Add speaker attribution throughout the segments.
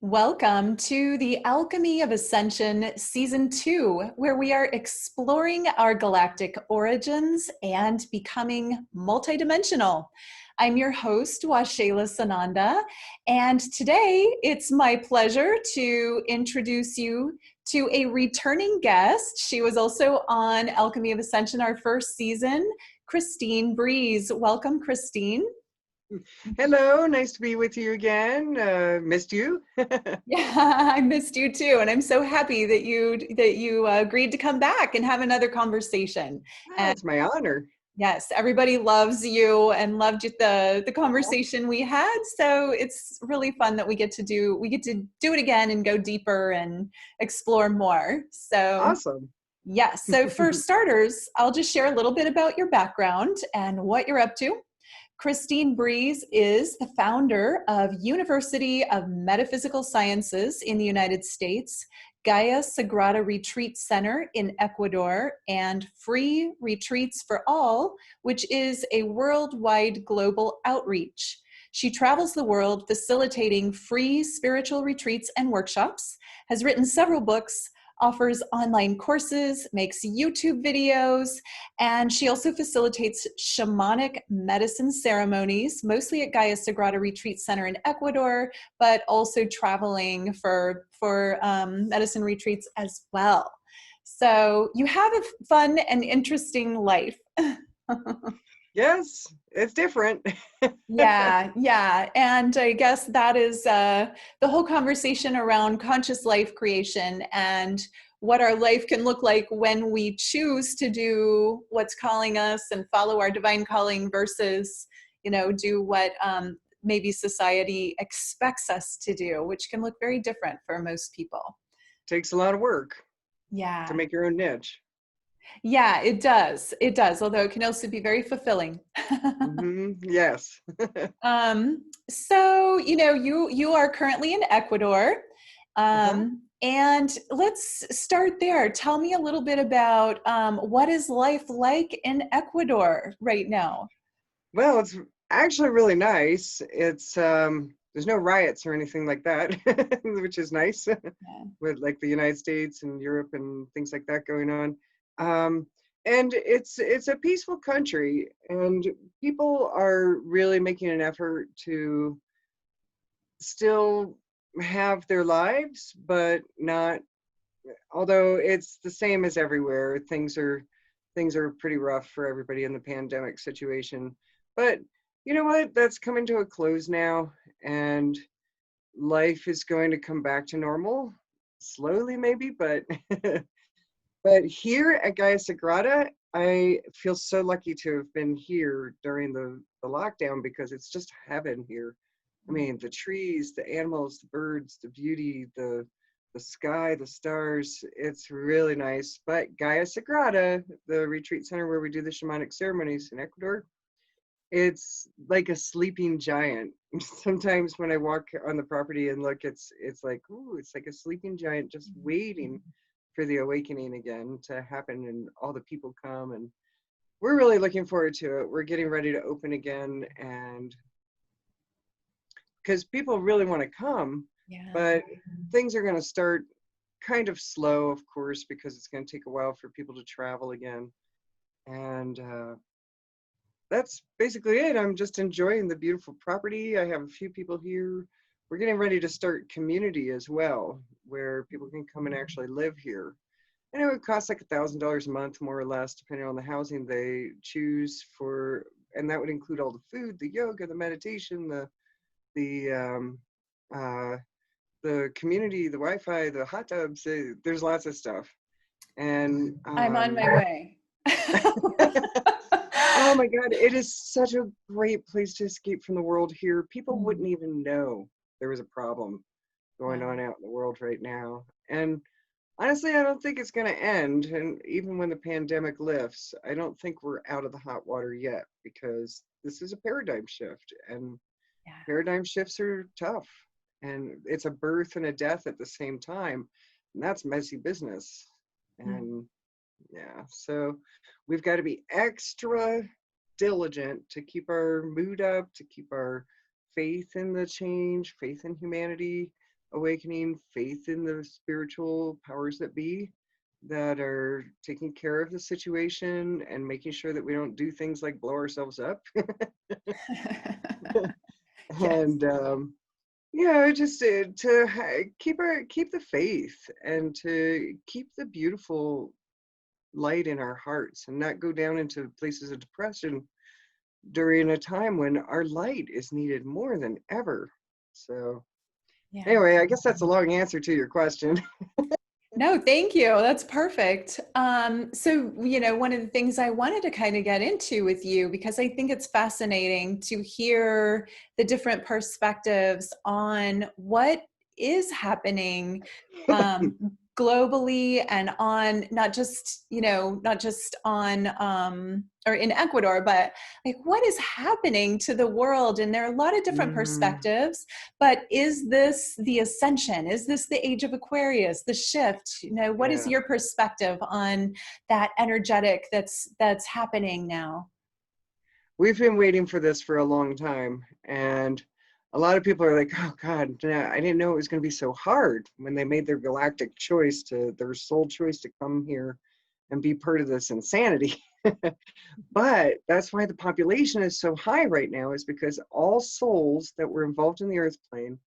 Speaker 1: Welcome to the Alchemy of Ascension Season 2, where we are exploring our galactic origins and becoming multidimensional. I'm your host, Washayla Sananda, and today it's my pleasure to introduce you to a returning guest. She was also on Alchemy of Ascension, our first season, Christine Breese. Welcome, Christine.
Speaker 2: Hello, nice to be with you again. Missed you.
Speaker 1: Yeah, I missed you too, and I'm so happy that you agreed to come back and have another conversation.
Speaker 2: Oh,
Speaker 1: And
Speaker 2: it's my honor.
Speaker 1: yes, everybody loves you and loved the conversation we had. So it's really fun that we get to do it again and go deeper and explore more. So
Speaker 2: Awesome.
Speaker 1: yes, so for starters, I'll just share a little bit about your background and what you're up to. Christine Breese is the founder of University of Metaphysical Sciences in the United States, Gaia Sagrada Retreat Center in Ecuador, and Free Retreats for All, which is a worldwide global outreach. She travels the world facilitating free spiritual retreats and workshops, has written several books, offers online courses, makes YouTube videos, and she also facilitates shamanic medicine ceremonies, mostly at Gaia Sagrada Retreat Center in Ecuador, but also traveling for medicine retreats as well. So you have a fun and interesting life.
Speaker 2: Yes, it's different.
Speaker 1: Yeah. And I guess that is the whole conversation around conscious life creation and what our life can look like when we choose to do what's calling us and follow our divine calling versus, do what maybe society expects us to do, which can look very different for most people.
Speaker 2: Takes a lot of work to
Speaker 1: Yeah.
Speaker 2: make your own niche.
Speaker 1: Yeah, it does. It does, although it can also be very fulfilling.
Speaker 2: Yes.
Speaker 1: So you are currently in Ecuador,
Speaker 2: Uh-huh.
Speaker 1: and let's start there. Tell me a little bit about what is life like in Ecuador right now?
Speaker 2: Well, it's actually really nice. It's there's no riots or anything like that, which is nice
Speaker 1: Yeah.
Speaker 2: with like the United States and Europe and things like that going on. Um, and it's a peaceful country, and people are really making an effort to still have their lives, but not. Although it's the same as everywhere, things are pretty rough for everybody in the pandemic situation. But you know what? That's coming to a close now, and life is going to come back to normal slowly, maybe. But but here at Gaia Sagrada, I feel so lucky to have been here during the lockdown because it's just heaven here. I mean, the trees, the animals, the birds, the beauty, the sky, the stars, it's really nice. But Gaia Sagrada, the retreat center where we do the shamanic ceremonies in Ecuador, it's like a sleeping giant. Sometimes when I walk on the property and look, it's like, ooh, it's like a sleeping giant just waiting for the awakening again to happen and all the people come, and we're really looking forward to it. We're getting ready to open again, and because people really want to come,
Speaker 1: Yeah.
Speaker 2: but things are going to start kind of slow, of course, because it's going to take a while for people to travel again. And that's basically it. I'm just enjoying the beautiful property. I have a few people here. We're getting ready to start community as well, where people can come and actually live here. And it would cost like $1,000 a month, more or less, depending on the housing they choose for, and that would include all the food, the yoga, the meditation, the uh, the community, the Wi-Fi, the hot tubs. There's lots of stuff, and
Speaker 1: I'm on my way.
Speaker 2: oh my God, it is such a great place to escape from the world here. People wouldn't even know there was a problem going on out in the world right now. And honestly, I don't think it's going to end. And even when the pandemic lifts, I don't think we're out of the hot water yet because this is a paradigm shift. And
Speaker 1: Yeah.
Speaker 2: paradigm shifts are tough. And it's a birth and a death at the same time. And that's messy business. And yeah, so we've got to be extra diligent to keep our mood up, to keep our faith in the change, faith in humanity, awakening, faith in the spiritual powers that be that are taking care of the situation and making sure that we don't do things like blow ourselves up.
Speaker 1: Yes.
Speaker 2: And yeah, just to keep the faith and to keep the beautiful light in our hearts and not go down into places of depression during a time when our light is needed more than ever. So
Speaker 1: Yeah.
Speaker 2: anyway, I guess that's a long answer to your question.
Speaker 1: No, thank you. That's perfect. So, one of the things I wanted to kind of get into with you, because I think it's fascinating to hear the different perspectives on what is happening globally and on not just on or in Ecuador, but like what is happening to the world. And there are a lot of different
Speaker 2: Mm,
Speaker 1: perspectives. But is this the ascension? Is this the age of Aquarius, the shift? What is
Speaker 2: yeah.
Speaker 1: your perspective on that energetic that's happening now?
Speaker 2: We've been waiting for this for a long time. And a lot of people are like, oh God, I didn't know it was going to be so hard when they made their galactic choice their soul choice to come here and be part of this insanity. But that's why the population is so high right now, is because all souls that were involved in the earth plane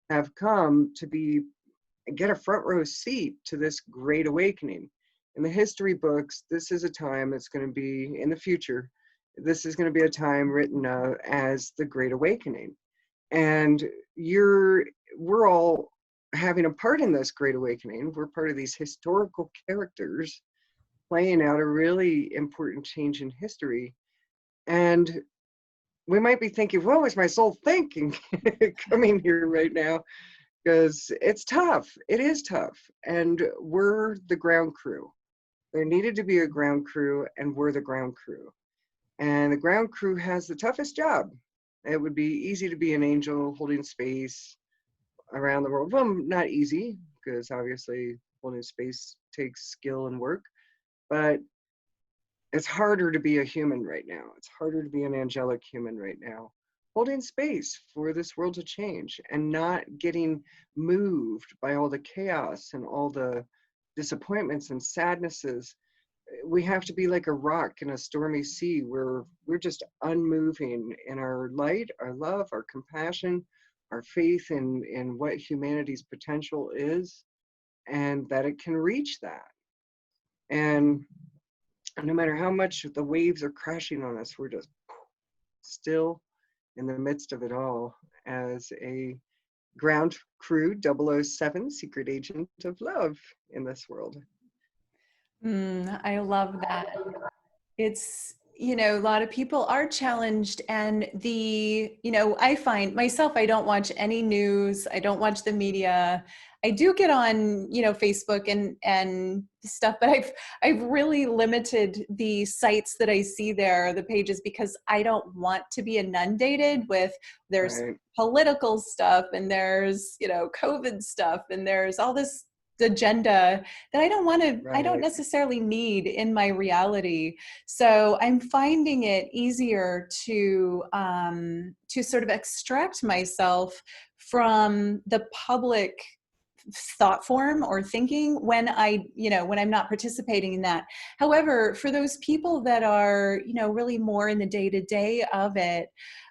Speaker 2: have come to get a front row seat to this great awakening. In the history books, this is a time that's going to be in the future. This is going to be a time written as the Great Awakening. And we're all having a part in this Great Awakening. We're part of these historical characters playing out a really important change in history. And we might be thinking, what was my soul thinking coming here right now? Because it's tough. It is tough. And we're the ground crew. There needed to be a ground crew, and we're the ground crew. And the ground crew has the toughest job. It would be easy to be an angel holding space around the world. Well, not easy, because obviously holding space takes skill and work, but it's harder to be a human right now. It's harder to be an angelic human right now, holding space for this world to change and not getting moved by all the chaos and all the disappointments and sadnesses. We have to be like a rock in a stormy sea where we're just unmoving in our light, our love, our compassion, our faith in what humanity's potential is, and that it can reach that. And no matter how much the waves are crashing on us, we're just still in the midst of it all as a ground crew 007 secret agent of love in this world.
Speaker 1: I love that. It's, a lot of people are challenged, and I find myself, I don't watch any news. I don't watch the media. I do get on, Facebook and stuff, but I've really limited the sites that I see there, the pages, because I don't want to be inundated with, there's
Speaker 2: Right,
Speaker 1: political stuff and there's, COVID stuff and there's all this agenda that I don't
Speaker 2: right.
Speaker 1: necessarily need in my reality. So I'm finding it easier to sort of extract myself from the public thought form or thinking when when I'm not participating in that. However, for those people that are, really more in the day to day of it,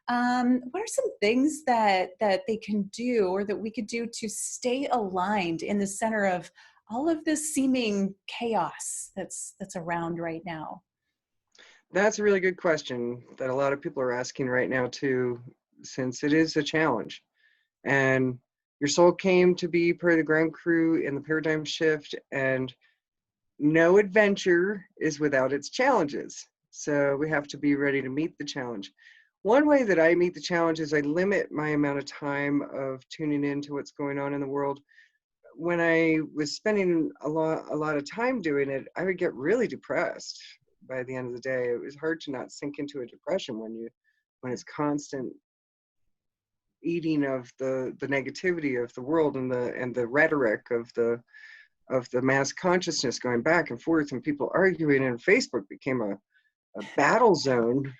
Speaker 1: what are some things that they can do, or that we could do, to stay aligned in the center of all of this seeming chaos that's around right now?
Speaker 2: That's a really good question that a lot of people are asking right now too, since it is a challenge. And your soul came to be part of the ground crew in the paradigm shift, and no adventure is without its challenges. So we have to be ready to meet the challenge. One way that I meet the challenge is I limit my amount of time of tuning into what's going on in the world. When I was spending a lot of time doing it, I would get really depressed by the end of the day. It was hard to not sink into a depression when it's constant eating of the negativity of the world and the rhetoric of the mass consciousness going back and forth and people arguing, and Facebook became a battle zone.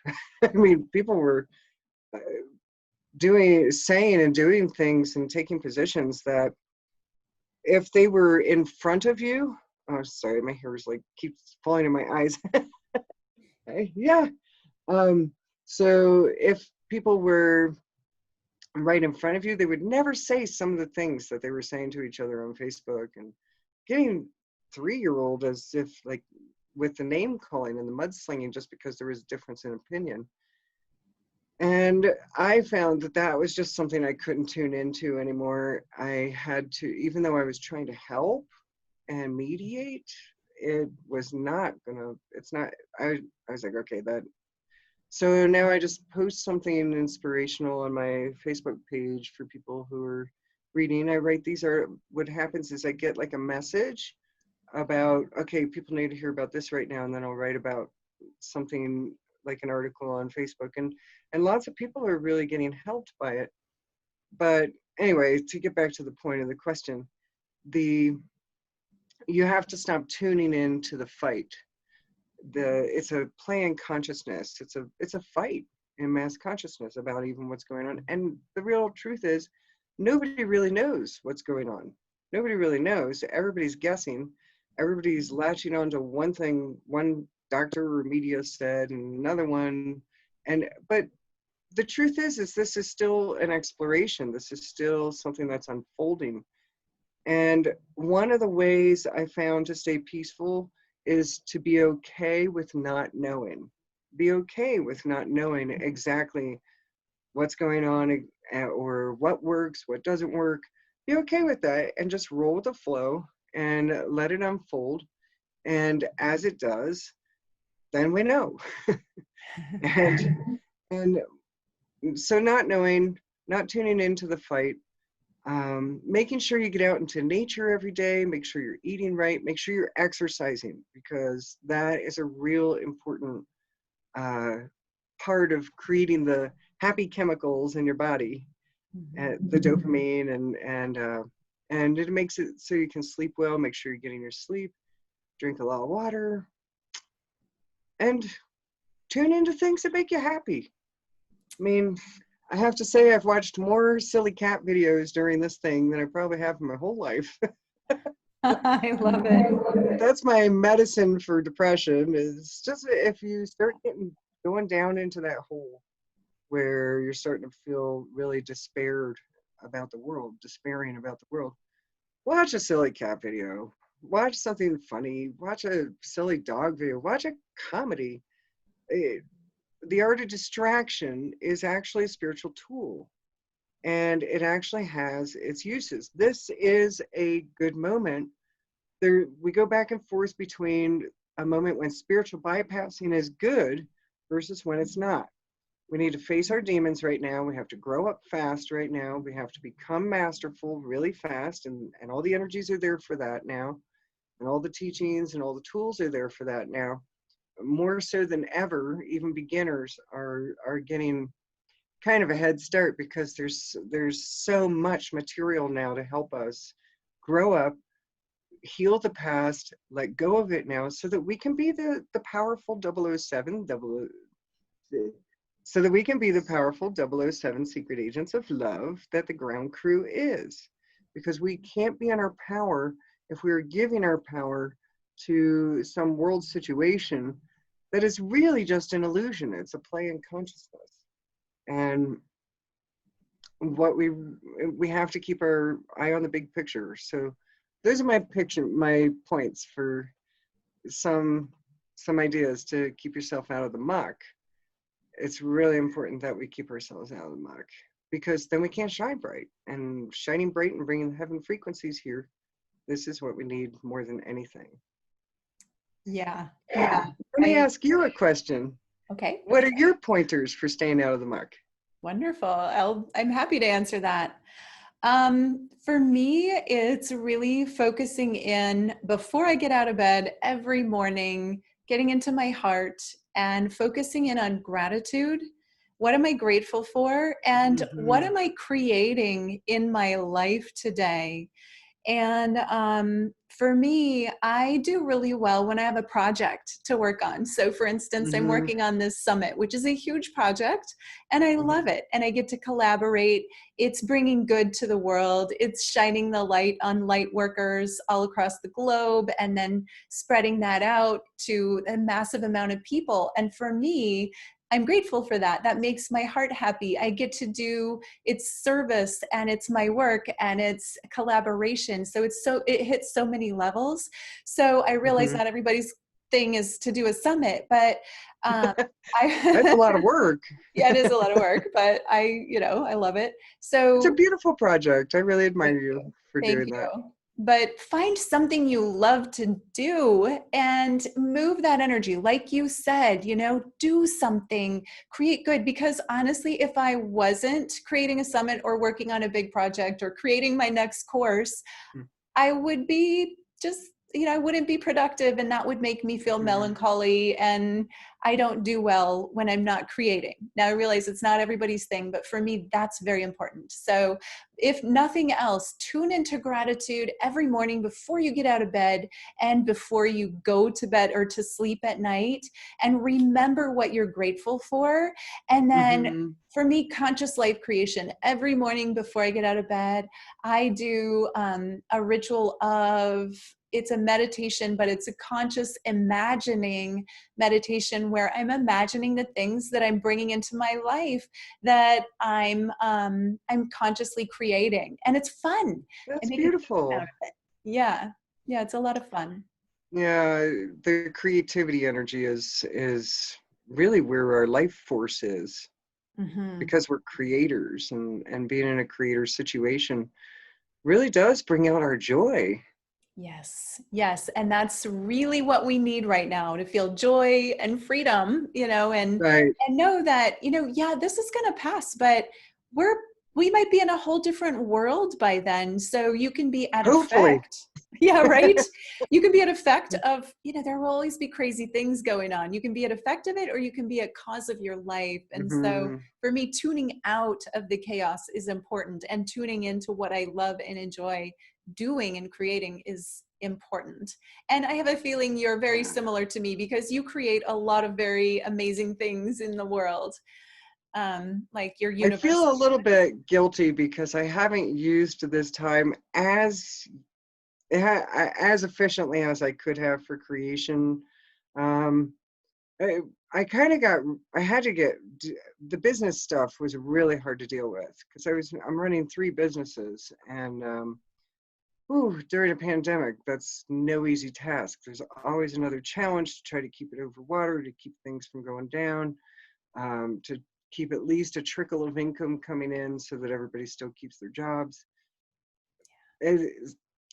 Speaker 2: I mean, people were saying and doing things and taking positions that if they were in front of you, oh, sorry, my hair is like keeps falling in my eyes. Yeah. So if people were right in front of you, they would never say some of the things that they were saying to each other on Facebook, and getting 3-year-old as if like with the name calling and the mudslinging just because there was a difference in opinion. And I found that that was just something I couldn't tune into anymore. I had to, even though I was trying to help and mediate, it was not gonna, it's not, I was like, okay, that, so now I just post something inspirational on my Facebook page for people who are reading. I write, these are, what happens is I get like a message about, okay, people need to hear about this right now, and then I'll write about something like an article on Facebook, and lots of people are really getting helped by it. But anyway, to get back to the point of the question, you have to stop tuning in to the fight. It's a play in consciousness. It's a fight in mass consciousness about even what's going on. And the real truth is, nobody really knows what's going on. Nobody really knows. Everybody's guessing. Everybody's latching onto one thing, one doctor or media said, and another one. But the truth is this is still an exploration. This is still something that's unfolding. And one of the ways I found to stay peaceful is to be okay with not knowing. Be okay with not knowing exactly what's going on or what works, what doesn't work. Be okay with that and just roll with the flow and let it unfold. And as it does, then we know. and so not knowing, not tuning into the fight, making sure you get out into nature every day, make sure you're eating right, make sure you're exercising, because that is a real important part of creating the happy chemicals in your body, the dopamine, and it makes it so you can sleep well. Make sure you're getting your sleep, drink a lot of water, and tune into things that make you happy. I mean, I have to say I've watched more silly cat videos during this thing than I probably have in my whole life.
Speaker 1: I love it.
Speaker 2: That's my medicine for depression, is just if you start going down into that hole where you're starting to feel really despairing about the world, watch a silly cat video, watch something funny, watch a silly dog video, watch a comedy. The art of distraction is actually a spiritual tool, and it actually has its uses. This is a good moment. We go back and forth between a moment when spiritual bypassing is good versus when it's not. We need to face our demons right now. We have to grow up fast right now. We have to become masterful really fast, and all the energies are there for that now, and all the teachings and all the tools are there for that now. More so than ever, even beginners are getting kind of a head start, because there's so much material now to help us grow up, heal the past, let go of it now, so that we can be the powerful 007, so that we can be the powerful 007 secret agents of love that the ground crew is. Because we can't be in our power if we're giving our power to some world situation that is really just an illusion. It's a play in consciousness. And what we have to keep our eye on the big picture. So those are my points for some ideas to keep yourself out of the muck. It's really important that we keep ourselves out of the muck, because then we can't shine bright. And shining bright and bringing the heaven frequencies here, this is what we need more than anything.
Speaker 1: Yeah.
Speaker 2: Let me ask you a question.
Speaker 1: Okay.
Speaker 2: What are your pointers for staying out of the muck?
Speaker 1: Wonderful. I'm happy to answer that. For me, it's really focusing in before I get out of bed every morning, getting into my heart and focusing in on gratitude. What am I grateful for? And what am I creating in my life today? And for me, I do really well when I have a project to work on. So, for instance, I'm
Speaker 2: Mm-hmm.
Speaker 1: working on this summit, which is a huge project, and I
Speaker 2: Mm-hmm.
Speaker 1: love it. And I get to collaborate. It's bringing good to the world, it's shining the light on light workers all across the globe, and then spreading that out to a massive amount of people. And for me, I'm grateful for that. That makes my heart happy. I get to do it's service and it's my work and it's collaboration. So it hits so many levels. So I realize
Speaker 2: Mm-hmm.
Speaker 1: not everybody's thing is to do a summit, but um,
Speaker 2: That's a
Speaker 1: I
Speaker 2: lot of work.
Speaker 1: yeah, it is a lot of work, but I love it.
Speaker 2: It's a
Speaker 1: So
Speaker 2: beautiful project. I really
Speaker 1: thank
Speaker 2: admire you
Speaker 1: you.
Speaker 2: for
Speaker 1: Thank
Speaker 2: doing that.
Speaker 1: you. But find something you love to do and move that energy. Like you said, do something, create good. Because honestly, if I wasn't creating a summit or working on a big project or creating my next course, I would be just, I wouldn't be productive, and that would make me feel
Speaker 2: Mm-hmm.
Speaker 1: melancholy. And I don't do well when I'm not creating. Now I realize it's not everybody's thing, but for me, that's very important. So if nothing else, tune into gratitude every morning before you get out of bed and before you go to bed or to sleep at night, and remember what you're grateful for. And then
Speaker 2: Mm-hmm.
Speaker 1: for me, conscious life creation every morning before I get out of bed. I do a ritual of, it's a meditation, but it's a conscious imagining meditation where I'm imagining the things that I'm bringing into my life that I'm consciously creating, and it's fun. I
Speaker 2: That's
Speaker 1: make a good amount
Speaker 2: beautiful.
Speaker 1: of it. Yeah, yeah, it's a lot of fun.
Speaker 2: Yeah, the creativity energy is really where our life force is,
Speaker 1: Hmm.
Speaker 2: because we're creators, and being in a creator situation really does bring out our joy.
Speaker 1: Yes, yes. And that's really what we need right now, to feel joy and freedom,
Speaker 2: Right.
Speaker 1: and know that, yeah, this is going to pass, but we're, we might be in a whole different world by then. So you can be at
Speaker 2: Hopefully.
Speaker 1: effect. Yeah, right. You can be at effect of, there will always be crazy things going on. You can be at effect of it, or you can be a cause of your life. And so
Speaker 2: Hmm.
Speaker 1: for me, tuning out of the chaos is important, and tuning into what I love and enjoy doing and creating is important. And I have a feeling you're very similar to me, because you create a lot of very amazing things in the world, like your
Speaker 2: I feel a
Speaker 1: university.
Speaker 2: little bit guilty because I haven't used this time as efficiently as I could have for creation. Um, I, I kind of I had to the business stuff was really hard to deal with because I'm running three businesses, and during a pandemic, that's no easy task. There's always another challenge to try to keep it over water, to keep things from going down, to keep at least a trickle of income coming in so that everybody still keeps their jobs. It,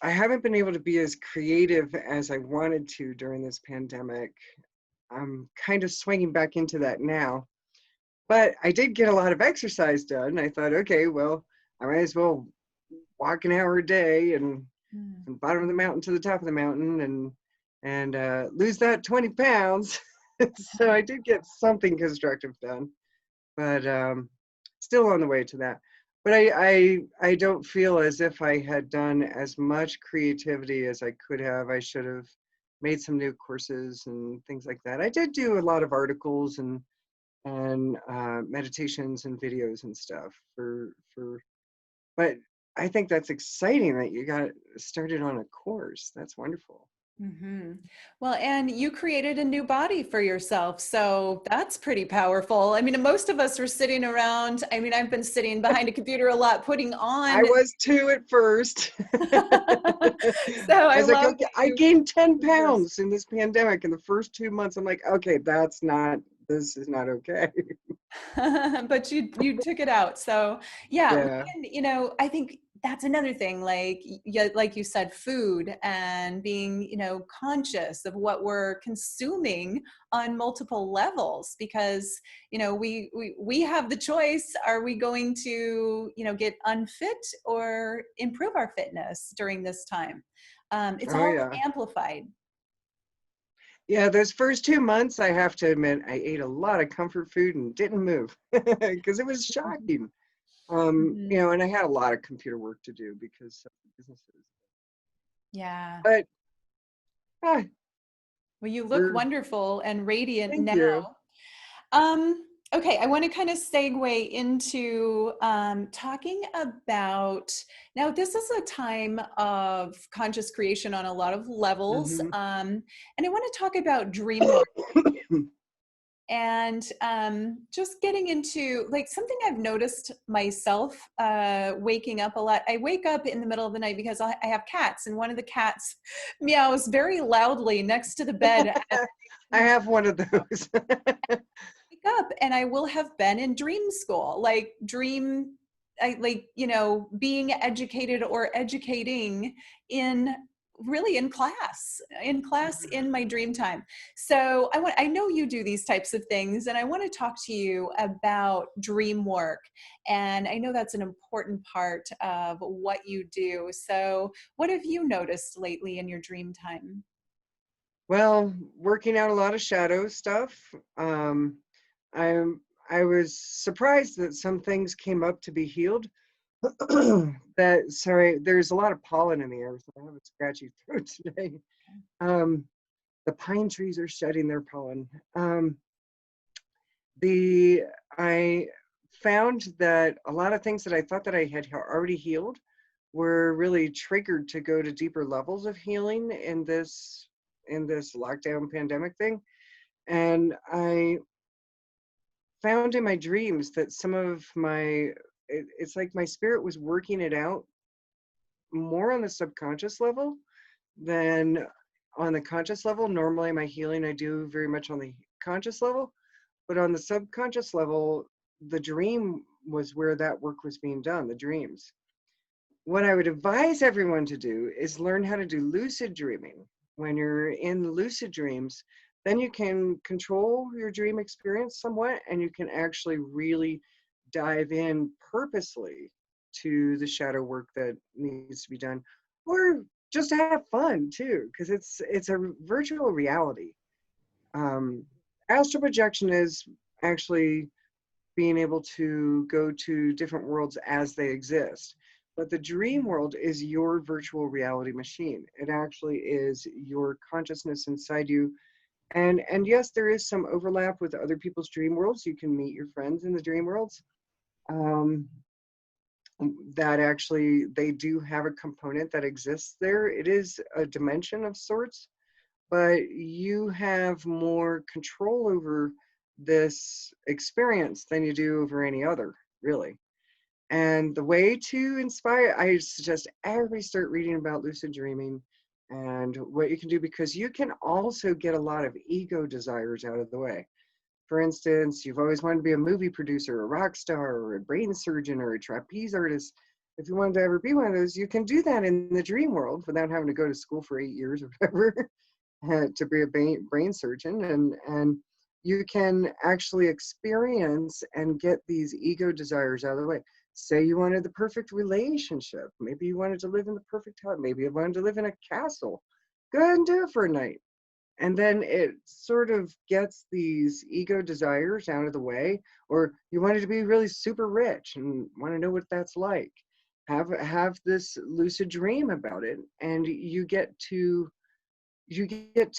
Speaker 2: I haven't been able to be as creative as I wanted to during this pandemic. I'm kind of swinging back into that now, but I did get a lot of exercise done. I thought, okay, well, I might as well walk an hour a day, and
Speaker 1: Mm.
Speaker 2: from the bottom of the mountain to the top of the mountain, and lose that 20 pounds. So I did get something constructive done, but still on the way to that. But I don't feel as if I had done as much creativity as I could have. I should have made some new courses and things like that. I did do a lot of articles and meditations and videos and stuff but I think that's exciting that you got started on a course. That's wonderful.
Speaker 1: Hmm. Well, and you created a new body for yourself. So that's pretty powerful. I mean, most of us are sitting around. I mean, I've been sitting behind a computer a lot, putting
Speaker 2: I
Speaker 1: on.
Speaker 2: was too at first.
Speaker 1: So
Speaker 2: I
Speaker 1: I
Speaker 2: was like,
Speaker 1: love
Speaker 2: okay,
Speaker 1: that
Speaker 2: I
Speaker 1: you
Speaker 2: gained 10
Speaker 1: reversed.
Speaker 2: pounds in this pandemic in the first 2 months. I'm like, okay, this is not okay.
Speaker 1: But you took it out. So yeah, we
Speaker 2: Yeah.
Speaker 1: can, I think that's another thing, like like you said, food, and being, conscious of what we're consuming on multiple levels, because we have the choice. Are we going to, get unfit or improve our fitness during this time? It's
Speaker 2: Oh,
Speaker 1: all
Speaker 2: yeah.
Speaker 1: amplified.
Speaker 2: Yeah, those first 2 months, I have to admit, I ate a lot of comfort food and didn't move because it was
Speaker 1: Mhm.
Speaker 2: shocking.
Speaker 1: Mhm.
Speaker 2: And I had a lot of computer work to do because of the businesses.
Speaker 1: Yeah.
Speaker 2: But ah,
Speaker 1: Well, you look
Speaker 2: we're
Speaker 1: wonderful and radiant
Speaker 2: thank
Speaker 1: now.
Speaker 2: you.
Speaker 1: Okay, I want to kind of segue into talking about now. This is a time of conscious creation on a lot of levels,
Speaker 2: Hmm.
Speaker 1: and I want to talk about dream work and just getting into like something I've noticed myself waking up a lot. I wake up in the middle of the night because I have cats, and one of the cats meows very loudly next to the bed.
Speaker 2: I have one of those.
Speaker 1: Up and I will have been in dream school, like like, you know, being educated or educating in really in class in my dream time. So I know you do these types of things, and I want to talk to you about dream work. And I know that's an important part of what you do. So what have you noticed lately in your dream time?
Speaker 2: Well, working out a lot of shadow stuff. Um, I'm I was surprised that some things came up to be healed. That sorry, there's a lot of pollen in the air, so I have a scratchy throat today. Um, the pine trees are shedding their pollen. The I found that a lot of things that I thought that I had already healed were really triggered to go to deeper levels of healing in this lockdown pandemic thing. And I found in my dreams that some of it's like my spirit was working it out more on the subconscious level than on the conscious level. Normally my healing I do very much on the conscious level, but on the subconscious level, the dream was where that work was being done, the dreams. What I would advise everyone to do is learn how to do lucid dreaming. When you're in lucid dreams, then you can control your dream experience somewhat, and you can actually really dive in purposely to the shadow work that needs to be done, or just to have fun too, because it's a virtual reality. Um, Astral projection is actually being able to go to different worlds as they exist. But the dream world is your virtual reality machine. It actually is your consciousness inside you. And yes, there is some overlap with other people's dream worlds. You can meet your friends in the dream worlds. Um, that actually they do have a component that exists there. It is a dimension of sorts, but you have more control over this experience than you do over any other, really. And the way to inspire, I suggest everybody start reading about lucid dreaming and what you can do, because you can also get a lot of ego desires out of the way. For instance, you've always wanted to be a movie producer, a rock star, or a brain surgeon, or a trapeze artist. If you wanted to ever be one of those, you can do that in the dream world without having to go to school for 8 years or whatever to be a brain surgeon. And you can actually experience and get these ego desires out of the way. Say you wanted the perfect relationship. Maybe you wanted to live in the perfect house. Maybe you wanted to live in a castle. Go ahead and do it for a night. And then it sort of gets these ego desires out of the way. Or you wanted to be really super rich and want to know what that's like. Have this lucid dream about it, and you get to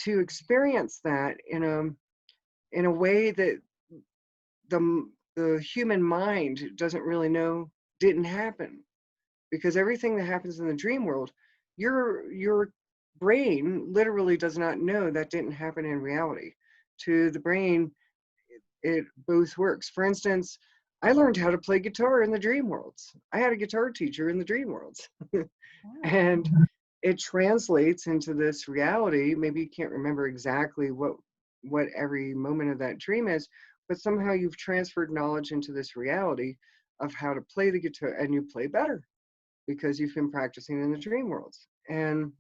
Speaker 2: experience that in a way that the human mind doesn't really know didn't happen, because everything that happens in the dream world, your brain literally does not know that didn't happen in reality. To the brain, it both works. For instance, I learned how to play guitar in the dream worlds. I had a guitar teacher in the dream worlds.
Speaker 1: Wow.
Speaker 2: And it translates into this reality. Maybe you can't remember exactly what every moment of that dream is, but somehow you've transferred knowledge into this reality of how to play the guitar, and you play better because you've been practicing in the dream worlds. And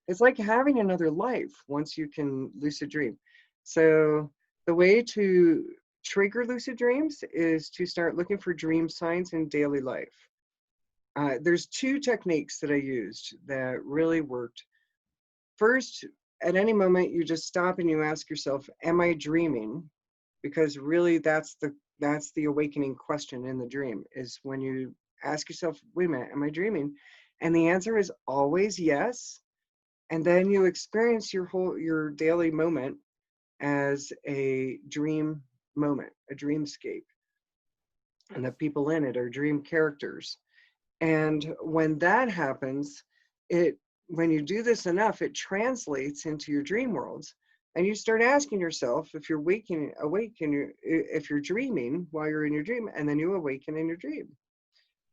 Speaker 2: it's like having another life once you can lucid dream. So the way to trigger lucid dreams is to start looking for dream signs in daily life. There's two techniques that I used that really worked. First, at any moment, you just stop and you ask yourself, am I dreaming? Because really that's the awakening question in the dream, is when you ask yourself, wait a minute, am I dreaming? And the answer is always yes. And then you experience your daily moment as a dream moment, a dreamscape. And the people in it are dream characters. And when that happens, it when you do this enough, it translates into your dream worlds. And you start asking yourself if you're if you're dreaming while you're in your dream, and then you awaken in your dream.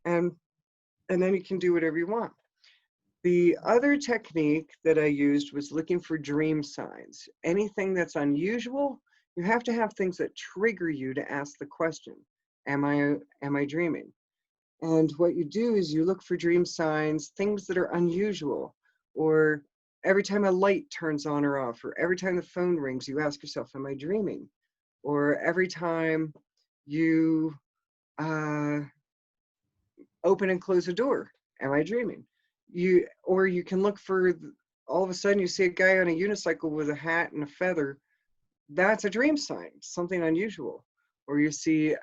Speaker 2: And then you can do whatever you want. The other technique that I used was looking for dream signs. Anything that's unusual, you have to have things that trigger you to ask the question, am I dreaming? And what you do is you look for dream signs, things that are unusual, or every time a light turns on or off, or every time the phone rings, you ask yourself, am I dreaming? Or every time you open and close a door, am I dreaming? Or you can look for, all of a sudden you see a guy on a unicycle with a hat and a feather. That's a dream sign, something unusual. Or you see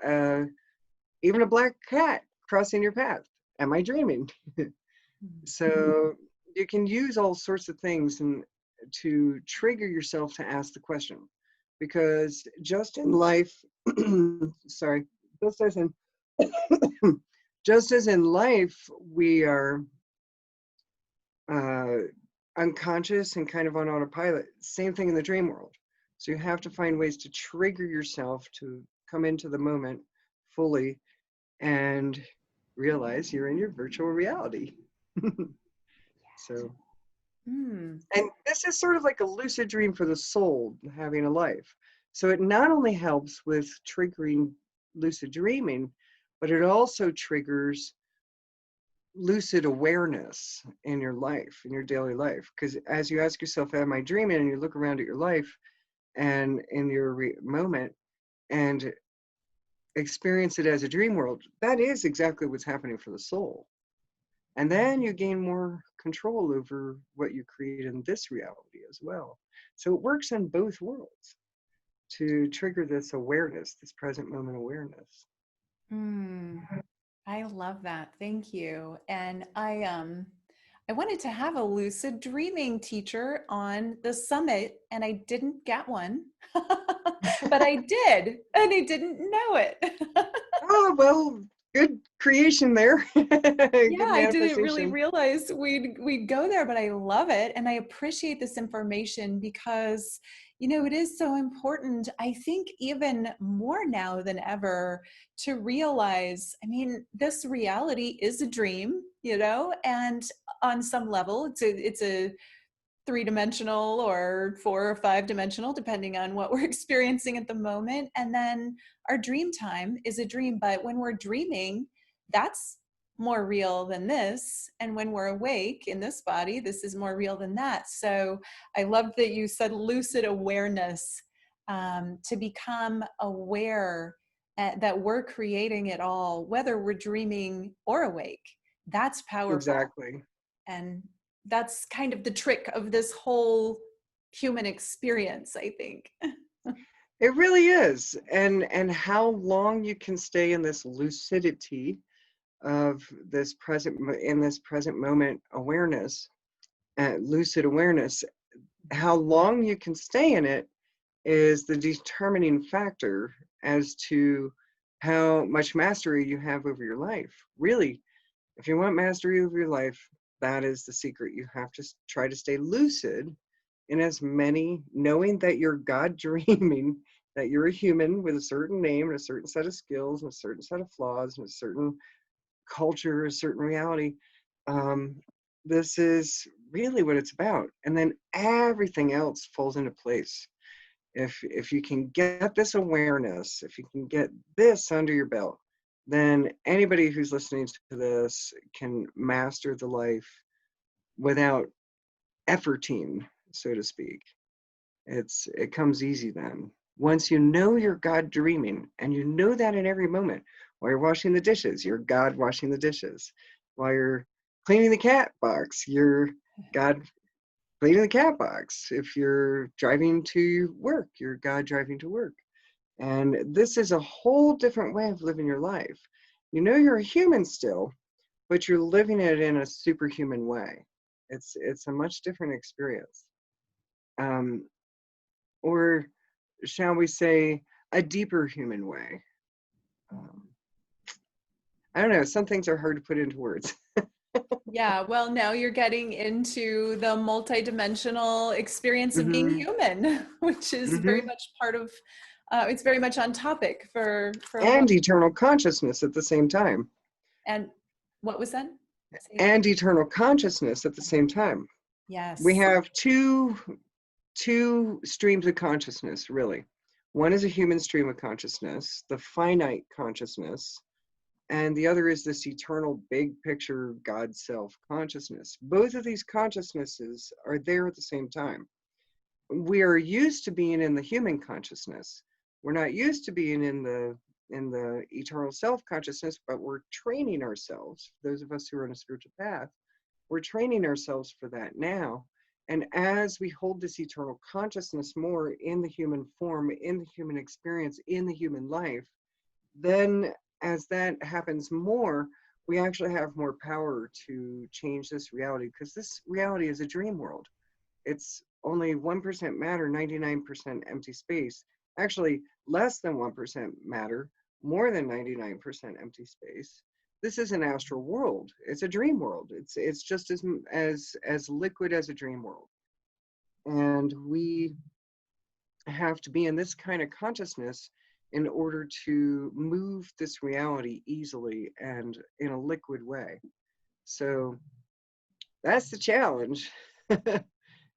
Speaker 2: even a black cat crossing your path. Am I dreaming? So you can use all sorts of things and to trigger yourself to ask the question. Because just in life, sorry, just as in just as in life, we are unconscious and kind of on autopilot. Same thing in the dream world. So you have to find ways to trigger yourself to come into the moment fully and realize you're in your virtual reality. So, and this is sort of like a lucid dream for the soul having a life. So it not only helps with triggering lucid dreaming, but it also triggers lucid awareness in your life, in your daily life. Because as you ask yourself, am I dreaming? And you look around at your life and in your moment and experience it as a dream world, that is exactly what's happening for the soul. And then you gain more control over what you create in this reality as well. So it works in both worlds to trigger this awareness, this present moment awareness.
Speaker 1: I love that. Thank you. And I wanted to have a lucid dreaming teacher on the summit and I didn't get one. But I did, and I didn't know it.
Speaker 2: Oh, well, good creation there.
Speaker 1: Yeah,
Speaker 2: Good
Speaker 1: I didn't really
Speaker 2: manifestation.
Speaker 1: realize we'd go there, but I love it and I appreciate this information because it is so important. I think even more now than ever to realize, I mean, this reality is a dream, and on some level it's a three-dimensional or 4 or 5 dimensional, depending on what we're experiencing at the moment. And then our dream time is a dream, but when we're dreaming, that's more real than this. And when we're awake in this body, this is more real than that. So I love that you said lucid awareness, to become aware that we're creating it all, whether we're dreaming or awake. That's powerful.
Speaker 2: Exactly.
Speaker 1: And that's kind of the trick of this whole human experience, I think.
Speaker 2: It really is. And how long you can stay in this lucidity of this present moment awareness, lucid awareness, how long you can stay in it is the determining factor as to how much mastery you have over your life. Really, if you want mastery over your life, that is the secret. You have to try to stay lucid in as many, knowing that you're God dreaming, that you're a human with a certain name and a certain set of skills and a certain set of flaws and a certain culture, a certain reality. This is really what it's about. And then everything else falls into place. If you can get this awareness, if you can get this under your belt, then anybody who's listening to this can master the life without efforting, so to speak. It comes easy then. Once you know you're God dreaming, and you know that in every moment, while you're washing the dishes, you're God washing the dishes. While you're cleaning the cat box, you're God cleaning the cat box. If you're driving to work, you're God driving to work. And this is a whole different way of living your life. You know you're a human still, but you're living it in a superhuman way. It's a much different experience. Um, or shall we say, a deeper human way. Um, I don't know, some things are hard to put into words.
Speaker 1: Yeah, well, now you're getting into the multidimensional experience of being
Speaker 2: Hmm.
Speaker 1: human, which is very
Speaker 2: Hmm.
Speaker 1: much part of, it's very much on topic for what,
Speaker 2: And eternal consciousness at the same time.
Speaker 1: and what was that? Say again.
Speaker 2: And eternal consciousness at the same time. We
Speaker 1: Yes.
Speaker 2: have two streams of consciousness, really. One is a human stream of consciousness, the finite consciousness, and the other is this eternal big picture God self consciousness. Both of these consciousnesses are there at the same time. We are used to being in the human consciousness. We're not used to being in the eternal self consciousness, but we're training ourselves. Those of us who are on a spiritual path, we're training ourselves for that now. And as we hold this eternal consciousness more in the human form, in the human experience, in the human life, then as that happens more, we actually have more power to change this reality, because this reality is a dream world. It's only 1% matter, 99% empty space. Actually, less than 1% matter, more than 99% empty space. This is an astral world. It's a dream world. It's just as liquid as a dream world. And we have to be in this kind of consciousness in order to move this reality easily and in a liquid way. So that's the challenge.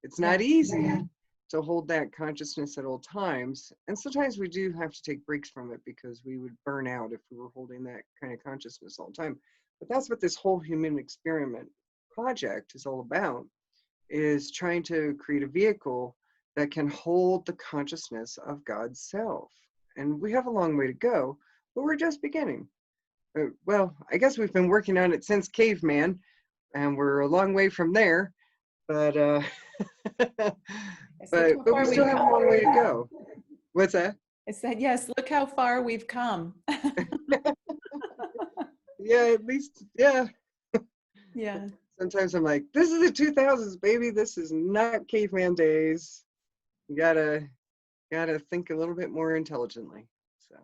Speaker 2: It's not
Speaker 1: Yeah.
Speaker 2: easy to hold that consciousness at all times. And sometimes we do have to take breaks from it, because we would burn out if we were holding that kind of consciousness all the time. But that's what this whole human experiment project is all about, is trying to create a vehicle that can hold the consciousness of God's self. And we have a long way to go, but we're just beginning. Well, I guess we've been working on it since caveman, and we're a long way from there. But
Speaker 1: Yes, look how
Speaker 2: but we
Speaker 1: far
Speaker 2: still
Speaker 1: we've
Speaker 2: have a
Speaker 1: come.
Speaker 2: long way to go. What's that?
Speaker 1: I said, yes, look how far we've come.
Speaker 2: Yeah, at least, yeah.
Speaker 1: Yeah.
Speaker 2: Sometimes I'm like, this is the 2000s, baby. This is not caveman days. You gotta think a little bit more intelligently. So.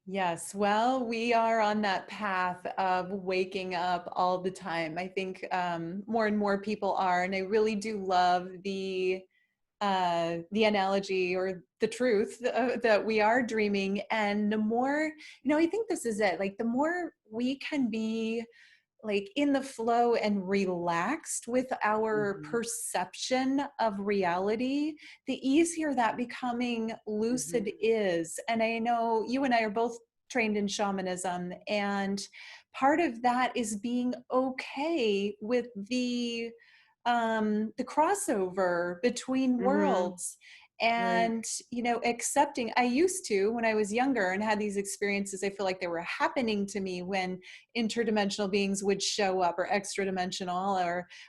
Speaker 1: Yes, well, we are on that path of waking up all the time. I think more and more people are, and I really do love the analogy or the truth that we are dreaming. And the more, I think this is it. Like the more we can be like in the flow and relaxed with our
Speaker 2: Hmm.
Speaker 1: perception of reality, the easier that becoming lucid
Speaker 2: Hmm.
Speaker 1: is. And I know you and I are both trained in shamanism, and part of that is being okay with the crossover between
Speaker 2: Hmm.
Speaker 1: worlds,
Speaker 2: Right.
Speaker 1: and accepting. I used to, when I was younger and had these experiences, I feel like they were happening to me when interdimensional beings would show up, or extra dimensional,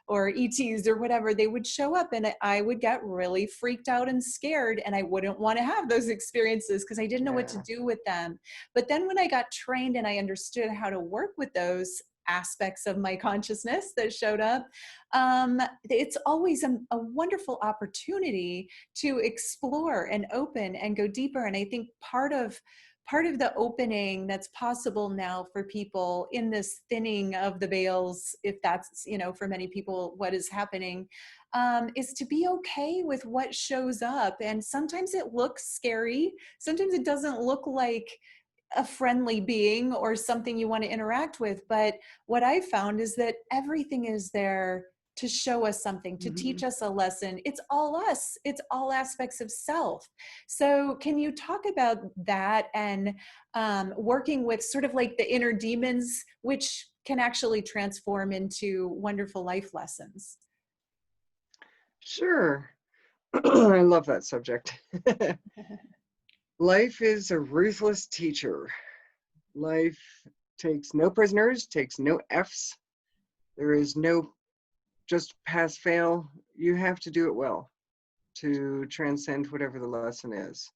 Speaker 1: or ETs or whatever. They would show up and I would get really freaked out and scared, and I wouldn't want to have those experiences because I didn't know what to
Speaker 2: Yeah.
Speaker 1: do with them. But then when I got trained and I understood how to work with those aspects of my consciousness that showed up, it's always a wonderful opportunity to explore and open and go deeper. And I think part of the opening that's possible now for people in this thinning of the veils, if that's, for many people what is happening, is to be okay with what shows up. And sometimes it looks scary, sometimes it doesn't look like a friendly being or something you want to interact with. But what I found is that everything is there to show us something, to
Speaker 2: Hmm.
Speaker 1: teach us a lesson. It's all us, it's all aspects of self. So can you talk about that, and working with sort of like the inner demons, which can actually transform into wonderful life lessons?
Speaker 2: Sure. I love that subject. Life is a ruthless teacher. Life takes no prisoners, takes no Fs. There is no just pass fail. You have to do it well to transcend whatever the lesson is.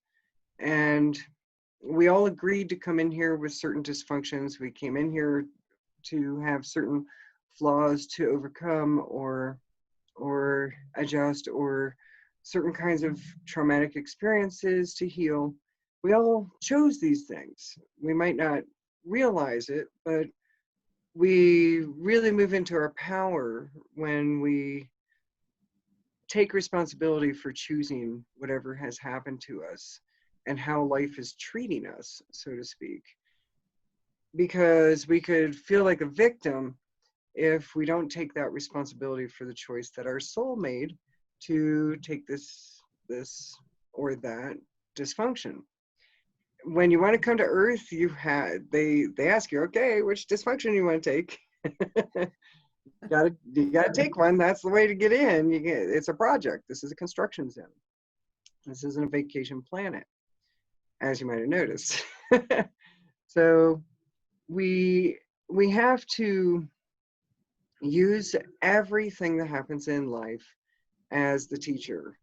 Speaker 2: And we all agreed to come in here with certain dysfunctions. We came in here to have certain flaws to overcome or adjust, or certain kinds of traumatic experiences to heal. We all chose these things. We might not realize it, but we really move into our power when we take responsibility for choosing whatever has happened to us and how life is treating us, so to speak. Because we could feel like a victim if we don't take that responsibility for the choice that our soul made to take this or that dysfunction. When you want to come to Earth, they ask you, okay, which dysfunction you want to take? You gotta take one. That's the way to get in. It's a project. This is a construction zone. This isn't a vacation planet, as you might have noticed. So we have to use everything that happens in life as the teacher.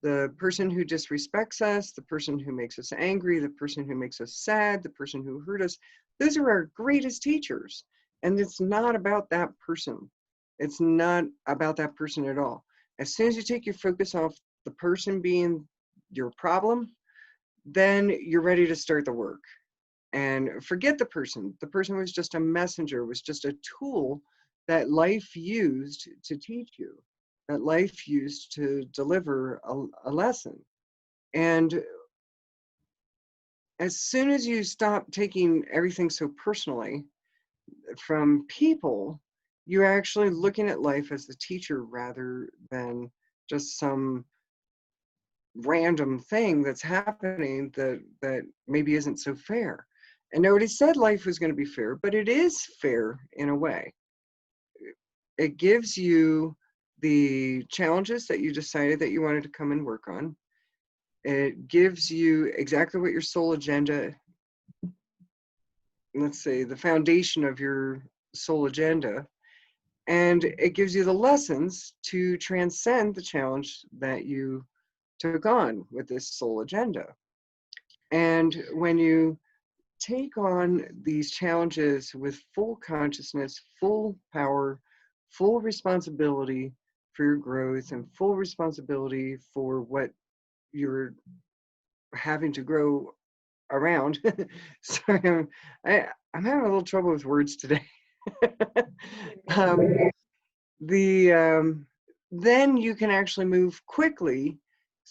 Speaker 2: The person who disrespects us, the person who makes us angry, the person who makes us sad, the person who hurt us, those are our greatest teachers. And it's not about that person. It's not about that person at all. As soon as you take your focus off the person being your problem, then you're ready to start the work. And forget the person. The person was just a messenger, was just a tool that life used to teach you, that life used to deliver a lesson. And as soon as you stop taking everything so personally from people, you're actually looking at life as the teacher rather than just some random thing that's happening that maybe isn't so fair. And nobody said life was going to be fair, but it is fair in a way. It gives you the challenges that you decided that you wanted to come and work on. It gives you exactly what your soul agenda, let's say the foundation of your soul agenda, and it gives you the lessons to transcend the challenge that you took on with this soul agenda. And when you take on these challenges with full consciousness, full power, full responsibility for your growth, and full responsibility for what you're having to grow around. Sorry, I'm having a little trouble with words today. um, then you can actually move quickly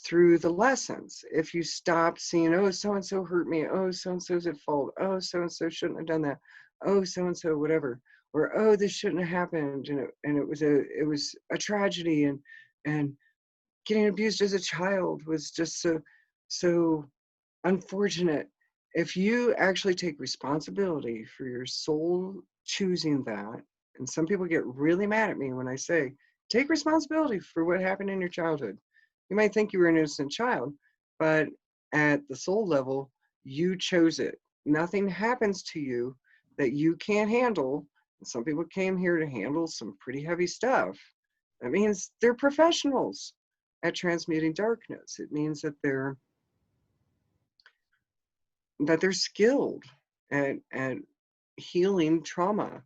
Speaker 2: through the lessons. If you stop seeing, oh, so-and-so hurt me, oh, so-and-so's at fault, oh, so-and-so shouldn't have done that, oh, so-and-so whatever, or oh, this shouldn't have happened, and it was a tragedy, and getting abused as a child was just so unfortunate. If you actually take responsibility for your soul choosing that, and some people get really mad at me when I say, take responsibility for what happened in your childhood. You might think you were an innocent child, but at the soul level, you chose it. Nothing happens to you that you can't handle. Some people came here to handle some pretty heavy stuff. That means they're professionals at transmuting darkness. It means that they're skilled at healing trauma.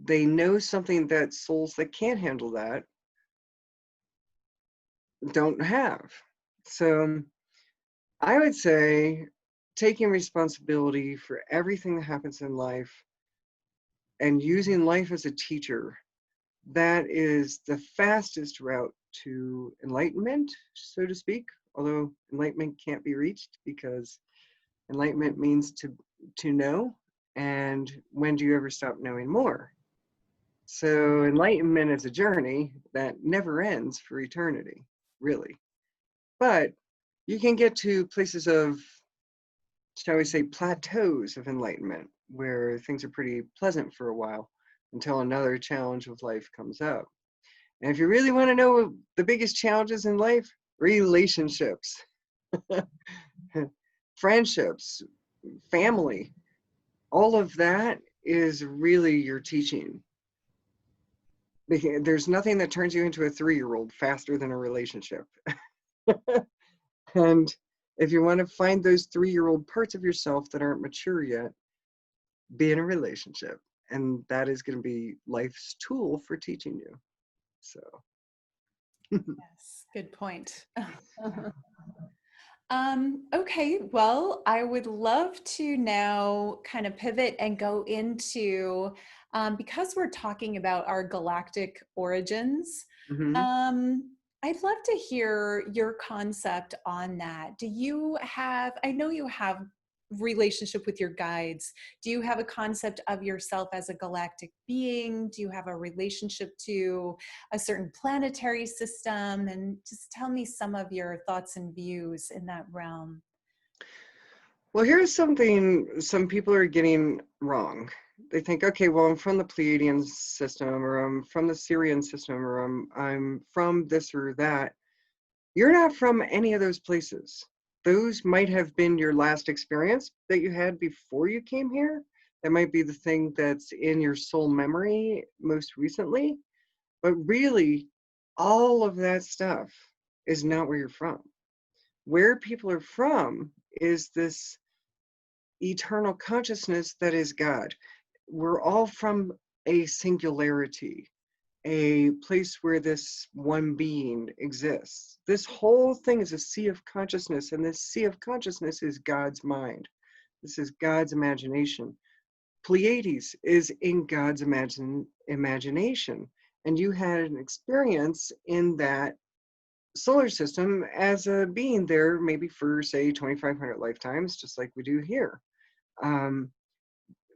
Speaker 2: They know something that souls that can't handle that don't have. So I would say taking responsibility for everything that happens in life and using life as a teacher, that is the fastest route to enlightenment, so to speak, although enlightenment can't be reached because enlightenment means to know, and when do you ever stop knowing more? So enlightenment is a journey that never ends for eternity, really. But you can get to places of, shall we say, plateaus of enlightenment, where things are pretty pleasant for a while until another challenge of life comes up. And if you really want to know the biggest challenges in life, relationships, friendships, family, all of that is really your teaching. There's nothing that turns you into a 3-year-old faster than a relationship. And if you want to find those 3-year-old parts of yourself that aren't mature yet, be in a relationship. and that is going to be life's tool for teaching you. So
Speaker 1: Yes, good point. Okay, well, I would love to now kind of pivot and go into, because we're talking about our galactic origins,
Speaker 2: mhm.
Speaker 1: I'd love to hear your concept on that. Do you have, I know you have relationship with your guides. Do you have a concept of yourself as a galactic being? Do you have a relationship to a certain planetary system? And just tell me some of your thoughts and views in that realm.
Speaker 2: Well, here's something some people are getting wrong. They think, okay, well, I'm from the Pleiadian system, or I'm from the Syrian system, or I'm from this or that. You're not from any of those places. Those might have been your last experience that you had before you came here. That might be the thing that's in your soul memory most recently. But really, all of that stuff is not where you're from. Where people are from is this eternal consciousness that is God. We're all from a singularity, a place where this one being exists. This whole thing is a sea of consciousness, and this sea of consciousness is God's mind. This is God's imagination. Pleiades is in God's imagination, and you had an experience in that solar system as a being there, maybe for, say, 2,500 lifetimes, just like we do here. Um,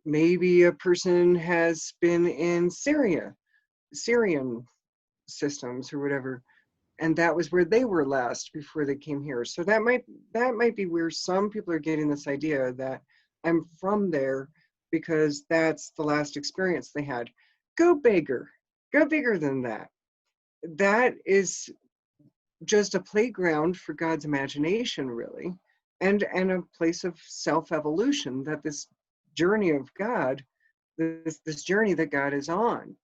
Speaker 2: Maybe a person has been in Syrian systems or whatever, and that was where they were last before they came here. So that might be where some people are getting this idea that I'm from there because that's the last experience they had. Go bigger. Go bigger than that. That is just a playground for God's imagination, really, and a place of self-evolution, that this journey of God, this journey that God is on.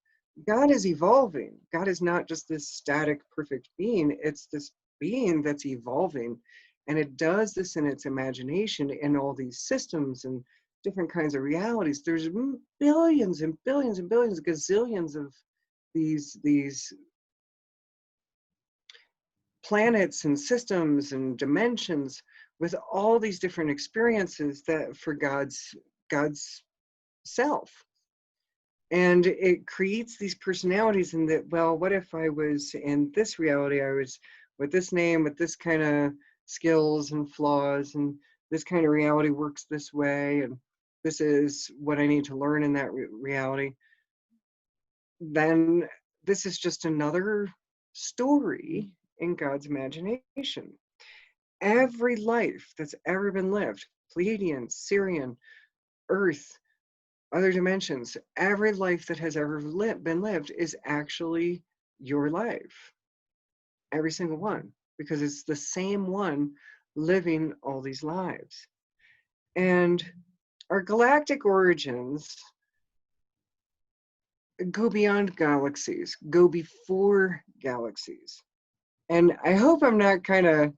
Speaker 2: God is evolving. God is not just this static, perfect being. It's this being that's evolving. And it does this in its imagination in all these systems and different kinds of realities. There's billions and billions and billions, gazillions of these planets and systems and dimensions with all these different experiences that for God's self. And it creates these personalities in that, well, what if I was in this reality, I was with this name, with this kind of skills and flaws, and this kind of reality works this way, and this is what I need to learn in that reality. Then this is just another story in God's imagination. Every life that's ever been lived, Pleiadian, Syrian, Earth, other dimensions, every life that has ever been lived is actually your life. Every single one, because it's the same one living all these lives. And our galactic origins go beyond galaxies, go before galaxies. And I hope I'm not kind of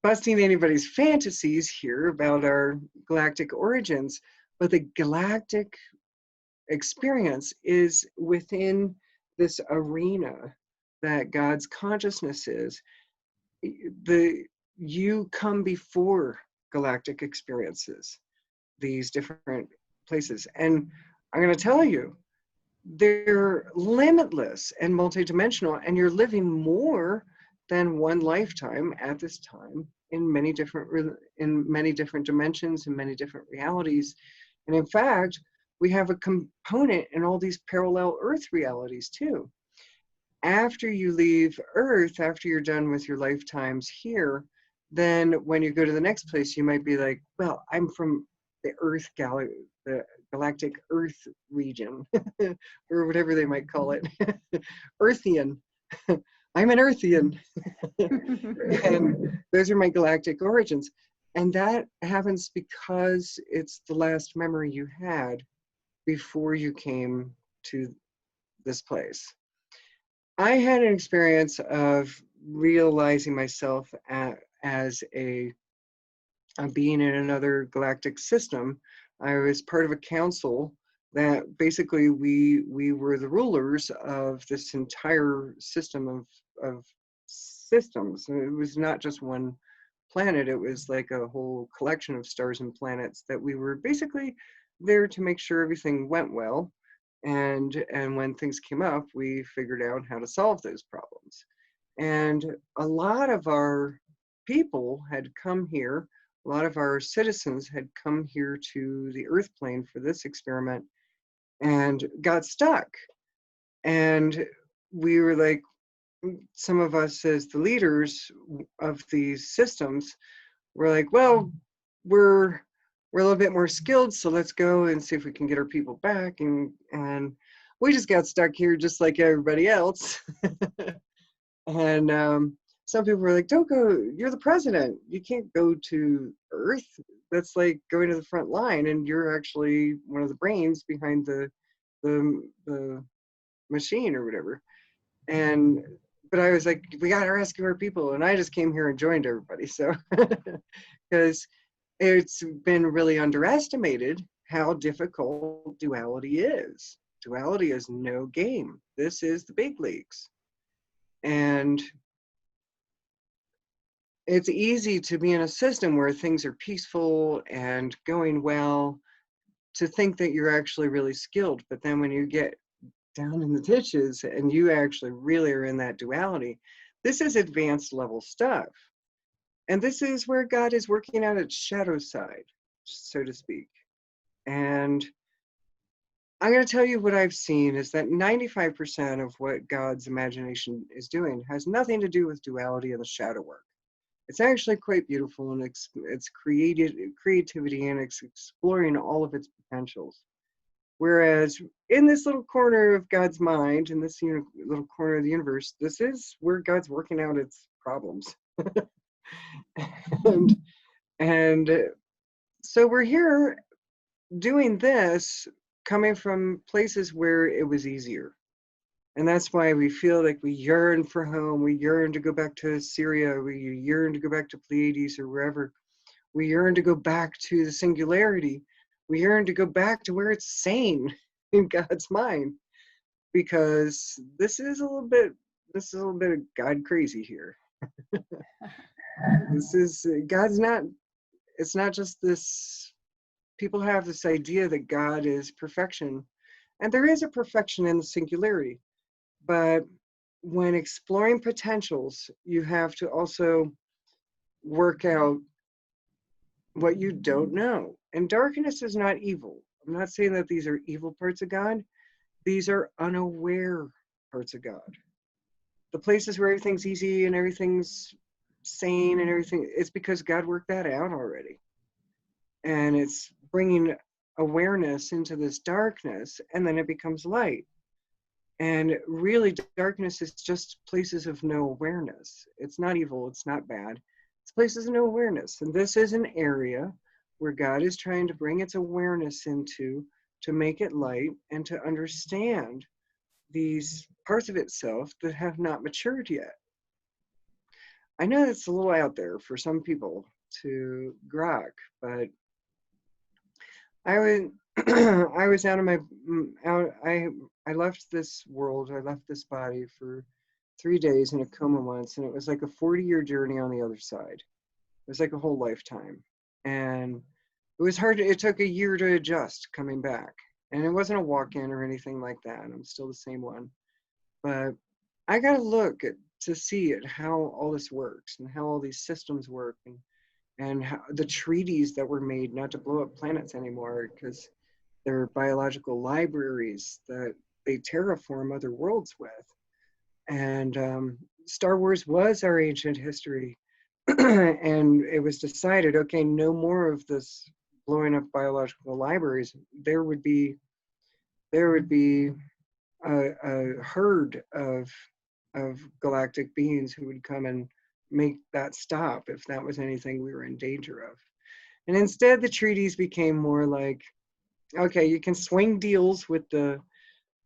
Speaker 2: busting anybody's fantasies here about our galactic origins, but the galactic experience is within this arena that God's consciousness is. You come before galactic experiences, these different places. And I'm going to tell you, they're limitless and multidimensional, and you're living more than one lifetime at this time in many different dimensions and many different realities. And in fact, we have a component in all these parallel Earth realities too. After you leave Earth, after you're done with your lifetimes here, then when you go to the next place, you might be like, well, I'm from the the galactic Earth region, or whatever they might call it, Earthian. I'm an Earthian. And those are my galactic origins. And that happens because it's the last memory you had before you came to this place. I had an experience of realizing myself as a being in another galactic system. I was part of a council that basically we were the rulers of this entire system of systems. It was not just one planet, it was like a whole collection of stars and planets that we were basically there to make sure everything went well. And when things came up, we figured out how to solve those problems. And a lot of our people had come here, a lot of our citizens had come here to the Earth plane for this experiment and got stuck. And we were like, some of us as the leaders of these systems were like, well, we're a little bit more skilled, so let's go and see if we can get our people back. And we just got stuck here just like everybody else. And some people were like, don't go, you're the president, you can't go to Earth, that's like going to the front line, and you're actually one of the brains behind the machine or whatever. And but I was like, we gotta rescue our people, and I just came here and joined everybody. So because it's been really underestimated how difficult duality is. Duality is no game. This is the big leagues. And it's easy to be in a system where things are peaceful and going well, to think that you're actually really skilled. But then when you get down in the ditches and you actually really are in that duality, this is advanced level stuff. And this is where God is working out its shadow side, so to speak. And I'm going to tell you what I've seen is that 95% of what God's imagination is doing has nothing to do with duality and the shadow work. It's actually quite beautiful, and it's creativity, and it's exploring all of its potentials. Whereas in this little corner of God's mind, in this little corner of the universe, this is where God's working out its problems. and so we're here doing this, coming from places where it was easier. And that's why we feel like we yearn for home. We yearn to go back to Syria. We yearn to go back to Pleiades or wherever. We yearn to go back to the singularity. We yearn to go back to where it's sane in God's mind, because this is a little bit of God crazy here. This is God's not. It's not just this. People have this idea that God is perfection, and there is a perfection in the singularity. But when exploring potentials, you have to also work out what you don't know. And darkness is not evil. I'm not saying that these are evil parts of God. These are unaware parts of God. The places where everything's easy and everything's sane and everything, it's because God worked that out already. And it's bringing awareness into this darkness, and then it becomes light. And really, darkness is just places of no awareness. It's not evil, it's not bad. It's places of no awareness. And this is an area where God is trying to bring its awareness into, to make it light and to understand these parts of itself that have not matured yet. I know it's a little out there for some people to grok, but I was out of my I left this world. I left this body for 3 days in a coma once, and it was like a 40-year journey on the other side. It was like a whole lifetime, and it was hard. It took a year to adjust coming back, and it wasn't a walk-in or anything like that. I'm still the same one, but I got to look at to see it, how all this works and how all these systems work, and how the treaties that were made not to blow up planets anymore, because they're biological libraries that they terraform other worlds with. And Star Wars was our ancient history. And it was decided, okay, no more of this blowing up biological libraries. There would be a herd of galactic beings who would come and make that stop if that was anything we were in danger of. And instead, the treaties became more like, okay, you can swing deals with the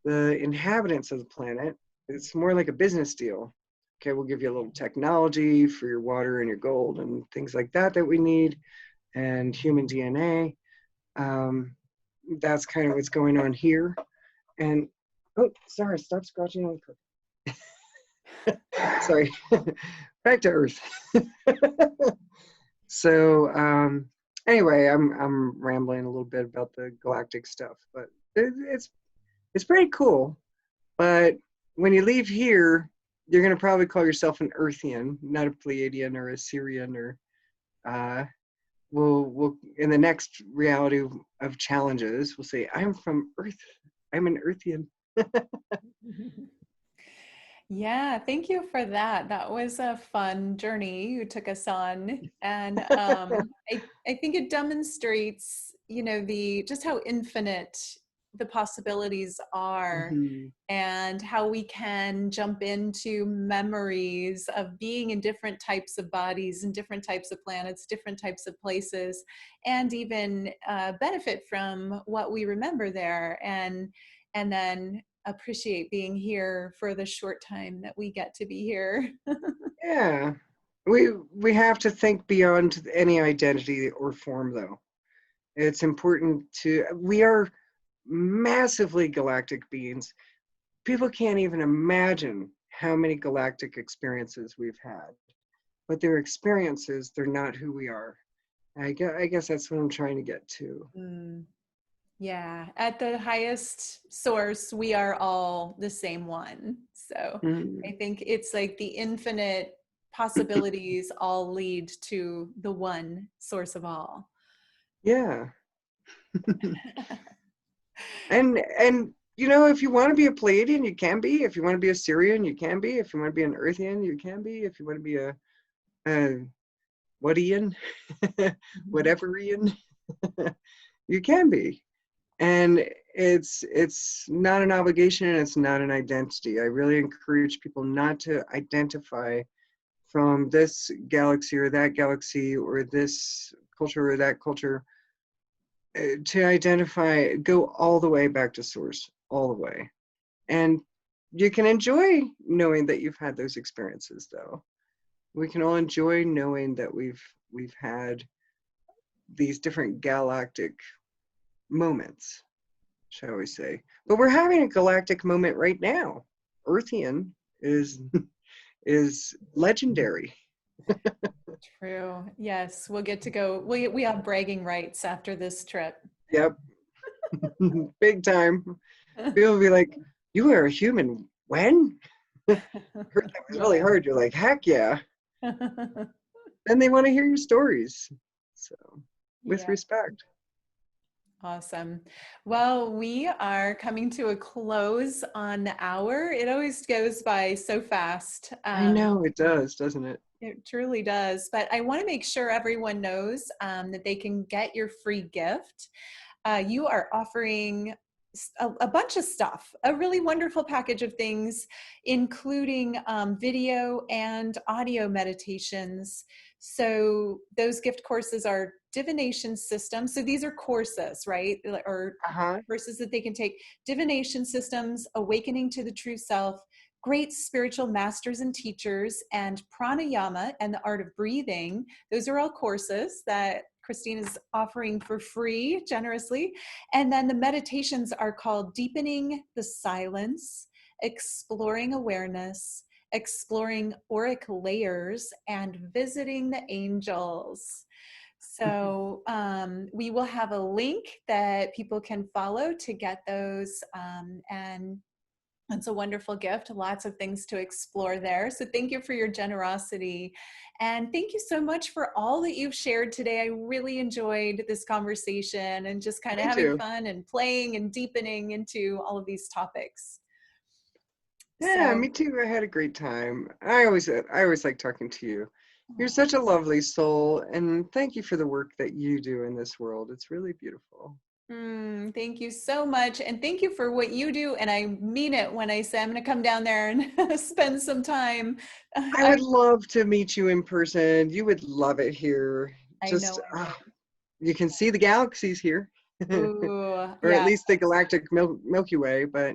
Speaker 2: inhabitants of the planet. It's more like a business deal. Okay, we'll give you a little technology for your water and your gold and things like that we need, and human DNA. that's kind of what's going on here. And oh, sorry, stop scratching on the cookie. Sorry. Back to Earth. So anyway, I'm rambling a little bit about the galactic stuff, but it's pretty cool. But when you leave here, you're gonna probably call yourself an Earthian, not a Pleiadian or a Syrian, or we'll in the next reality of challenges, we'll say, I'm from Earth. I'm an Earthian.
Speaker 1: Yeah, thank you for that. That was a fun journey you took us on. And I think it demonstrates, you know, the just how infinite the possibilities are,
Speaker 2: Mhm.
Speaker 1: and how we can jump into memories of being in different types of bodies and different types of planets, different types of places, and even benefit from what we remember there, and then appreciate being here for the short time that we get to be here.
Speaker 2: Yeah, we have to think beyond any identity or form, though. It's important to, we are massively galactic beings. People can't even imagine how many galactic experiences we've had, but they're experiences, they're not who we are. I guess that's what I'm trying to get to.
Speaker 1: Mm, yeah, at the highest source, we are all the same one. So I
Speaker 2: Mm,
Speaker 1: think it's like the infinite possibilities all lead to the one source of all.
Speaker 2: yeah. And you know, if you want to be a Pleiadian, you can be. If you want to be a Syrian, you can be. If you want to be an Earthian, you can be. If you want to be a whatian, whateverian, you can be. And it's not an obligation and it's not an identity. I really encourage people not to identify from this galaxy or that galaxy or this culture or that culture. To identify, go all the way back to source, all the way. And you can enjoy knowing that you've had those experiences, though. We can all enjoy knowing that we've had these different galactic moments, shall we say. But we're having a galactic moment right now. Earthian is is legendary.
Speaker 1: True. Yes, we'll get to go. We have bragging rights after this trip.
Speaker 2: Yep. Big time. People will be like, you were a human when? Heard that was really
Speaker 1: Yeah.
Speaker 2: hard. You're like, heck yeah. Then they want to hear your stories. So with
Speaker 1: Yeah.
Speaker 2: respect.
Speaker 1: Awesome. Well, we are coming to a close on the hour. It always goes by so fast.
Speaker 2: I know it does, doesn't it?
Speaker 1: It truly does. But I want to make sure everyone knows that they can get your free gift. You are offering a bunch of stuff, a really wonderful package of things, including video and audio meditations. So those gift courses are divination systems. So these are courses, right? Or
Speaker 2: Uh-huh.
Speaker 1: courses that they can take. Divination systems, awakening to the true self, great spiritual masters and teachers, and pranayama and the art of breathing. Those are all courses that Christine is offering for free generously. And then the meditations are called Deepening the Silence, Exploring Awareness, Exploring Auric Layers, and Visiting the Angels. So we will have a link that people can follow to get those, and it's a wonderful gift. Lots of things to explore there. So thank you for your generosity. And thank you so much for all that you've shared today. I really enjoyed this conversation and just kind of
Speaker 2: Me
Speaker 1: having
Speaker 2: too.
Speaker 1: fun and playing and deepening into all of these topics.
Speaker 2: Yeah,
Speaker 1: So
Speaker 2: me too. I had a great time. I always like talking to you. You're such a lovely soul, and thank you for the work that you do in this world. It's really beautiful.
Speaker 1: thank you so much. And thank you for what you do. And I mean it when I say I'm going to come down there and spend some time.
Speaker 2: I would love to meet you in person. You would love it here.
Speaker 1: I know
Speaker 2: Just
Speaker 1: I would.
Speaker 2: you can see the galaxies here,
Speaker 1: Ooh,
Speaker 2: or at
Speaker 1: yeah.
Speaker 2: least the galactic Milky Way. But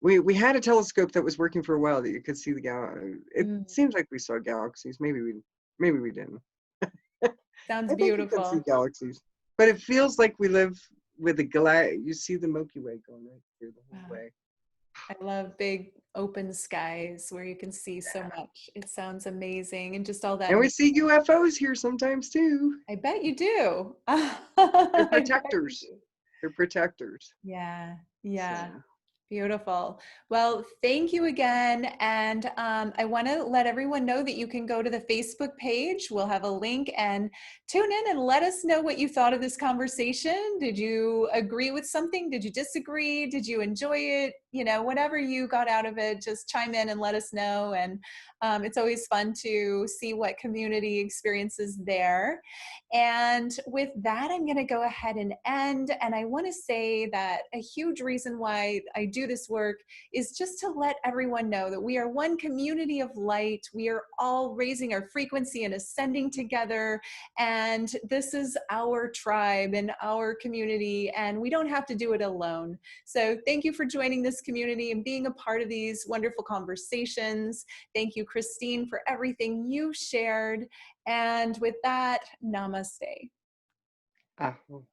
Speaker 2: we had a telescope that was working for a while that you could see the it
Speaker 1: Mm,
Speaker 2: seems like we saw galaxies. Maybe we didn't.
Speaker 1: sounds
Speaker 2: I think you can see
Speaker 1: beautiful.
Speaker 2: galaxies, but it feels like we live with the you see the Milky Way going right through the whole
Speaker 1: Wow.
Speaker 2: way.
Speaker 1: I love big open skies where you can see so much. It sounds amazing. And just all that.
Speaker 2: And we see UFOs here sometimes too.
Speaker 1: I bet you do.
Speaker 2: They're
Speaker 1: I bet you
Speaker 2: protectors.
Speaker 1: do.
Speaker 2: They're protectors.
Speaker 1: Yeah,
Speaker 2: So
Speaker 1: yeah. Beautiful. Well, thank you again. And I want to let everyone know that you can go to the Facebook page. We'll have a link and tune in and let us know what you thought of this conversation. Did you agree with something? Did you disagree? Did you enjoy it? You know, whatever you got out of it, just chime in and let us know. And it's always fun to see what community experiences there. And with that, I'm going to go ahead and end. And I want to say that a huge reason why I do this work is just to let everyone know that we are one community of light. We are all raising our frequency and ascending together. And this is our tribe and our community, and we don't have to do it alone. So thank you for joining this community and being a part of these wonderful conversations. Thank you, Christine, for everything you shared. And with that, namaste.
Speaker 2: well,